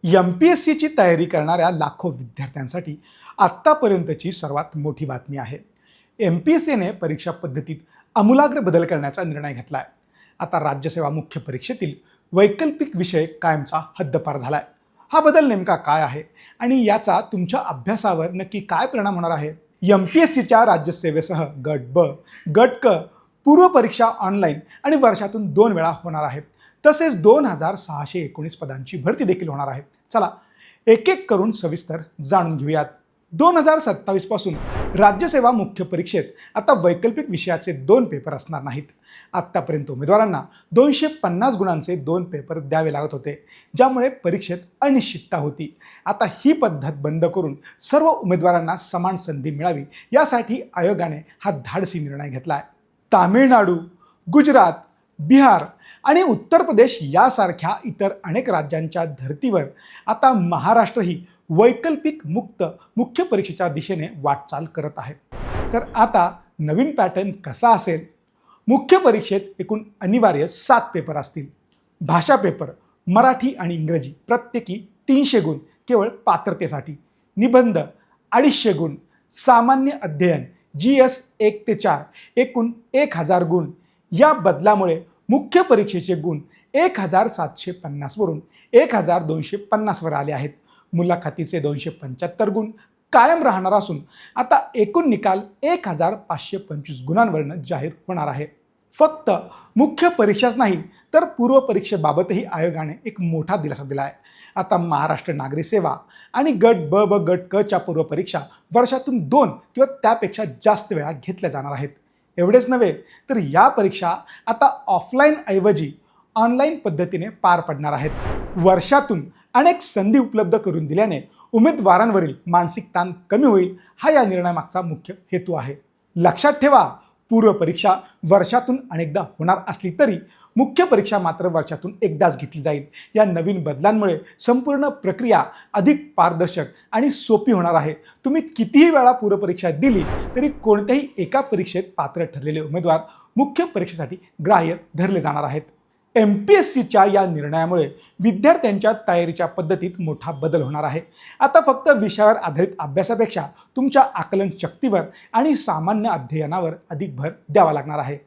MPSCची तयारी करणाऱ्या लाखो विद्यार्थ्यांसाठी आत्तापर्यंतची सर्वात मोठी बातमी आहे. MPSCने परीक्षा पद्धतीत आमूलाग्र बदल करण्याचा निर्णय घेतला आहे. आता राज्यसेवा मुख्य परीक्षेतील वैकल्पिक विषय कायमचा हद्दपार झाला आहे. हा बदल नेमका काय आहे आणि याचा तुमच्या अभ्यासावर नक्की काय परिणाम होणार आहे? MPSCच्या राज्यसेवेसह गट ब, गट क पूर्व परीक्षा ऑनलाईन आणि वर्षातून 2 वेळा होणार आहे. तसेच 2619 पदांची भरती देखील होणार आहे. चला एक एक करून सविस्तर जाणून घेऊयात. 2027 पासून राज्यसेवा मुख्य परीक्षेत आता वैकल्पिक विषयाचे 2 पेपर असणार नाहीत. आत्तापर्यंत उमेदवारांना 250 गुणांचे 2 पेपर द्यावे लागत होते, ज्यामुळे परीक्षेत अनिश्चितता होती. आता ही पद्धत बंद करून सर्व उमेदवारांना समान संधी मिळावी यासाठी आयोगाने हा धाडसी निर्णय घेतला आहे. तामिळनाडू, गुजरात, बिहार आणि उत्तर प्रदेश यासारख्या इतर अनेक राज्यांच्या धर्तीवर आता महाराष्ट्रही वैकल्पिक मुक्त मुख्य परीक्षेच्या दिशेने वाटचाल करत आहे. तर आता नवीन पॅटर्न कसा असेल? मुख्य परीक्षेत एकूण अनिवार्य 7 पेपर असतील. भाषा पेपर मराठी आणि इंग्रजी प्रत्येकी 300 गुण केवळ पात्रतेसाठी. निबंध 250 गुण. सामान्य अध्ययन GS 1 ते 4 एकूण 1000 गुण. या बदलामुळे मुख्य परीक्षेचे गुण 1750 वरून 1250 वर आले आहेत. मुलाखतीचे 275 गुण कायम राहणार असून आता एकूण निकाल 1525 गुणांवरून जाहीर होणार आहे. फक्त मुख्य परीक्षाच नाही तर पूर्व परीक्षेबाबतही आयोगाने एक मोठा दिलासा दिला आहे. आता महाराष्ट्र नागरी सेवा आणि गट ब व गट क च्या पूर्व परीक्षा वर्षातून 2 किंवा त्यापेक्षा जास्त वेळा घेतल्या जाणार आहेत. एवढेच नव्हे तर या परीक्षा आता ऑफलाईन ऐवजी ऑनलाईन पद्धतीने पार पडणार आहेत. वर्षातून अनेक संधी उपलब्ध करून दिल्याने उमेदवारांवरील मानसिक ताण कमी होईल, हा या निर्णयामागचा मुख्य हेतू आहे. लक्षात ठेवा, पूर्व परीक्षा वर्षातून अनेकदा होणार असली तरी मुख्य परीक्षा मात्र वर्षातून एकदाच घेतली जाईल. या नवीन बदलांमुळे संपूर्ण प्रक्रिया अधिक पारदर्शक आणि सोपी होणार आहे. तुम्ही कितीही वेळा पूर्व परीक्षा दिली तरी कोणत्याही एका परीक्षेत पात्र ठरलेले उमेदवार मुख्य परीक्षेसाठी ग्राह्य धरले जाणार आहेत. MPSCच्या या निर्णयामुळे विद्यार्थ्यांच्या तयारीच्या पद्धतीत मोठा बदल होणार आहे. आता फक्त विषयावर आधारित अभ्यासापेक्षा तुमच्या आकलन शक्तीवर आणि सामान्य अध्ययनावर अधिक भर द्यावा लागणार आहे.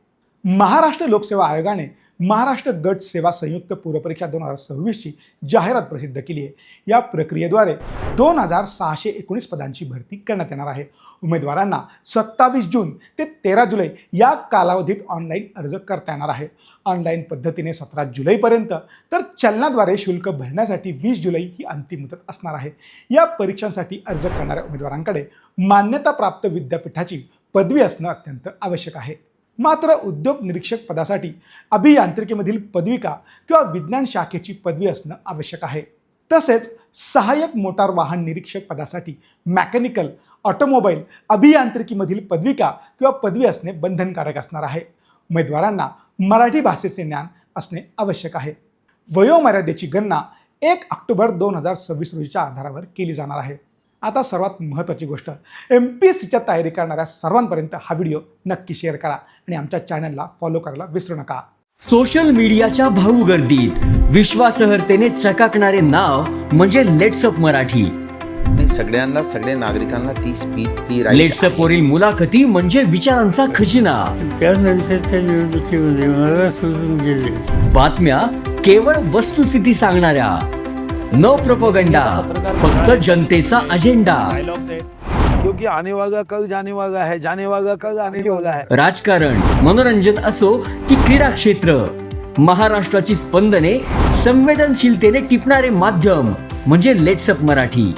महाराष्ट्र लोकसेवा आयोगाने महाराष्ट्र गट सेवा संयुक्त पूर्व परीक्षा 2026ची जाहिरात प्रसिद्ध केली आहे. या प्रक्रियेद्वारे 2619 पदांची भरती करण्यात येणार आहे. उमेदवारांना 27 जून ते 13 जुलै या कालावधीत ऑनलाईन अर्ज करता येणार आहे. ऑनलाईन पद्धतीने 17 जुलैपर्यंत तर चलनाद्वारे शुल्क भरण्यासाठी 20 जुलै ही अंतिम मुदत असणार आहे. या परीक्षांसाठी अर्ज करणाऱ्या उमेदवारांकडे मान्यताप्राप्त विद्यापीठाची पदवी असणं अत्यंत आवश्यक आहे. मात्र उद्योग निरीक्षक पदासाठी अभियांत्रिकीमधील पदविका किंवा विज्ञान शाखेची पदवी असणं आवश्यक आहे. तसेच सहाय्यक मोटार वाहन निरीक्षक पदासाठी मेकॅनिकल, ऑटोमोबाईल अभियांत्रिकीमधील पदविका किंवा पदवी असणे बंधनकारक असणार आहे. उमेदवारांना मराठी भाषेचे ज्ञान असणे आवश्यक आहे. वयोमर्यादेची गणना 1 ऑक्टोबर 2026 रोजीच्या आधारावर केली जाणार आहे. आता सर्वात महत्त्वाची गोष्ट, MPSCच्या तयारी करणाऱ्या सर्वांपर्यंत हा व्हिडिओ नक्की शेअर करा आणि आमच्या चॅनलला फॉलो करायला विसरू नका. सोशल मीडियाच्या भाऊ गर्दीत विश्वासार्हतेने चकाकणारे नाव म्हणजे लेट्सअप मराठी. सगळ्या नागरिकांना ती स्पीच ती लेट्सअप वरील मुलाखती म्हणजे विचारांचा खजिना. त्यानंतरच्या निवडणुकीमध्ये मला सोडून गेले. बातम्या केवळ वस्तुस्थिती सांगणाऱ्या, न प्रोपगंडा, फक्त जनतेचा अजेंडा. क्योंकि आने वाला कल जाने वाला है, जाने वाला कल आने वाला है. राजकारण, मनोरंजन असो की क्रीडा क्षेत्र, महाराष्ट्राची स्पंदने संवेदनशीलतेने टिपणारे माध्यम म्हणजे लेट्सअप मराठी.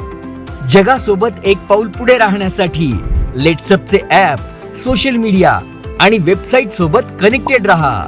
जगासोबत एक पाऊल पुढे राहण्यासाठी लेट्सअपचे ॲप, सोशल मीडिया आणि वेबसाईट सोबत कनेक्टेड रहा.